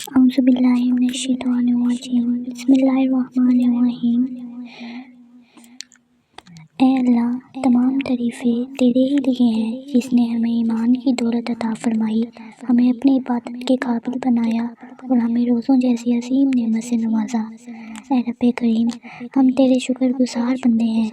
اعوذ باللہ من الشیطان الرجیم بسم اللہ الرحمن الرحیم۔ اے اللہ، تمام تعریفیں تیرے ہی لیے ہیں جس نے ہمیں ایمان کی دولت عطا فرمائی، ہمیں اپنی عبادت کے قابل بنایا اور ہمیں روزوں جیسی عظیم نعمت سے نوازا۔ اے رب کریم، ہم تیرے شکر گزار بندے ہیں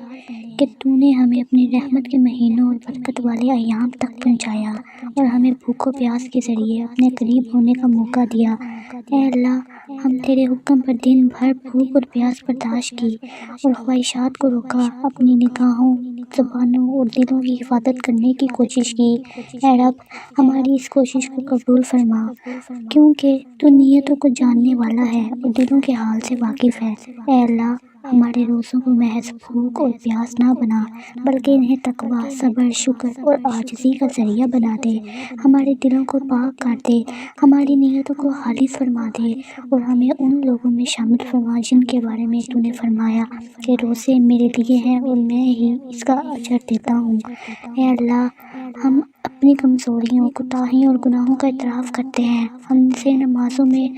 کہ تو نے ہمیں اپنی رحمت کے مہینوں اور برکت والے ایام تک پہنچایا اور ہمیں بھوک و پیاس کے ذریعے اپنے قریب ہونے کا موقع دیا۔ اے اللہ، ہم تیرے حکم پر دن بھر بھوک اور پیاس برداشت کی اور خواہشات کو روکا، اپنی نگاہوں، زبانوں اور دلوں کی حفاظت کرنے کی کوشش کی۔ اے رب، ہماری اس کوشش کو قبول فرما، کیونکہ تو نیتوں کو جاننے والا ہے اور دلوں کے حال سے واقف ہے۔ اے اللہ، ہمارے روزوں کو محض بھوک اور پیاس نہ بنا، بلکہ انہیں تقویٰ، صبر، شکر اور عاجزی کا ذریعہ بنا دے۔ ہمارے دلوں کو پاک کر دے، ہماری نیتوں کو خالص فرما دے اور ہمیں ان لوگوں میں شامل فرما جن کے بارے میں تو نے فرمایا کہ روزے میرے لیے ہیں اور میں ہی اس کا اجر دیتا ہوں۔ اے اللہ، ہم اپنی کمزوریوں، کوتاہیوں اور گناہوں کا اعتراف کرتے ہیں۔ ہم سے نمازوں میں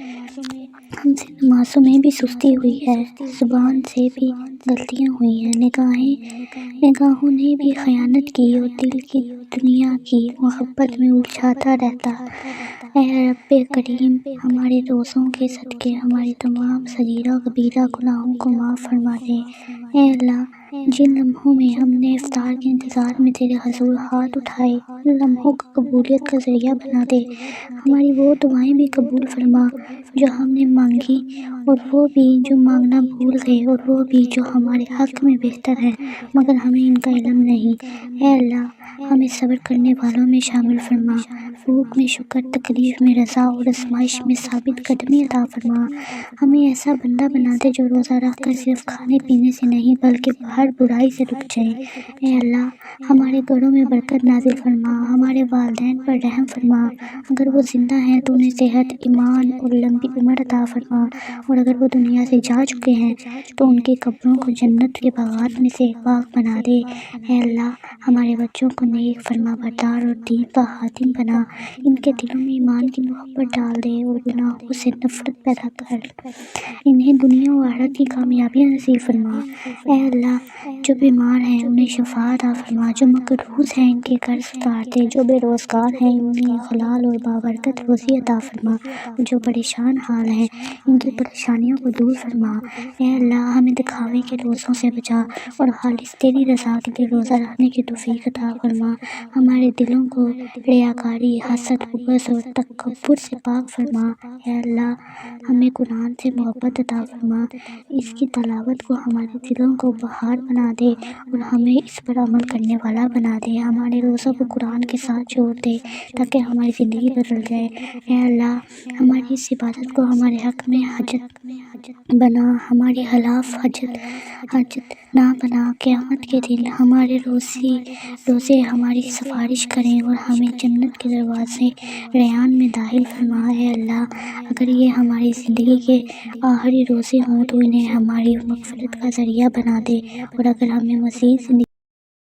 بھی سستی ہوئی ہے، زبان سے بھی غلطیاں ہوئی ہیں، نگاہوں نے بھی خیانت کی اور دل کی دنیا کی محبت میں الجھاتا رہتا۔ اے رب کریم، ہمارے روزوں کے صدقے ہماری تمام صغیرہ کبیرہ گناہوں کو معاف فرما دے۔ اے اللہ، جن لمحوں میں ہم نے افطار کے انتظار میں تیرے حضور ہاتھ اٹھائے، ان لمحوں کو قبولیت کا ذریعہ بنا دے۔ ہماری وہ دعائیں بھی قبول فرما جو ہم نے مانگی، اور وہ بھی جو مانگنا بھول گئے، اور وہ بھی جو ہمارے حق میں بہتر ہے مگر ہمیں ان کا علم نہیں۔ اے اللہ، ہمیں صبر کرنے والوں میں شامل فرما، بھوک میں شکر، تکلیف میں رضا اور آزمائش میں ثابت قدمی عطا فرما۔ ہمیں ایسا بندہ بنا دے جو روزہ رکھ کر صرف کھانے پینے سے نہیں بلکہ ہر برائی سے رک جائے۔ اے اللہ، ہمارے گھروں میں برکت نازل فرما، ہمارے والدین پر رحم فرما، اگر وہ زندہ ہیں تو انہیں صحت، ایمان اور لمبی عمر عطا فرما، اور اگر وہ دنیا سے جا چکے ہیں تو ان کی قبروں کو جنت کے باغات میں سے باغ بنا دے۔ اے اللہ، ہمارے بچوں کو نیک، فرما بردار اور دین کا خادم بنا، ان کے دلوں میں ایمان کی محبت ڈال دے اور گناہوں سے نفرت پیدا کر، انہیں دنیا و آخرت کی کامیابیاں نصیب فرما۔ اے اللہ، جو بیمار ہیں انہیں شفا عطا فرما، جو مقروض ہیں ان کے قرض اتار دے، جو بے روزگار ہیں انہیں حلال اور بابرکت روزی عطا فرما، اور جو پریشان حال ہیں ان کی پریشانیوں کو دور فرما۔ اے اللہ، ہمیں دکھاوے کے روزوں سے بچا اور خالص تیری رضا کے لیے روزہ رکھنے کی توفیق عطا فرما۔ ہمارے دلوں کو ریاکاری، حسد، بغض اور تکبر سے پاک فرما۔ اے اللہ، ہمیں قرآن سے محبت عطا فرما، اس کی تلاوت کو ہمارے دلوں کو بہار بنا دے اور ہمیں اس پر عمل کرنے والا بنا دے۔ ہمارے روزوں کو قرآن کے ساتھ جوڑ دے تاکہ ہماری زندگی بدل جائے۔ اے اللہ، ہماری اس عبادت کو ہمارے حق میں حجت بنا، ہمارے خلاف حجت نہ بنا۔ قیامت کے دن ہمارے روزے ہماری سفارش کریں اور ہمیں جنت کے دروازے ریان میں داخل فرما۔ اے اللہ، اگر یہ ہماری زندگی کے آخری روزے ہوں تو انہیں ہماری مغفرت کا ذریعہ بنا دے، اور اگر ہمیں مزید زندگی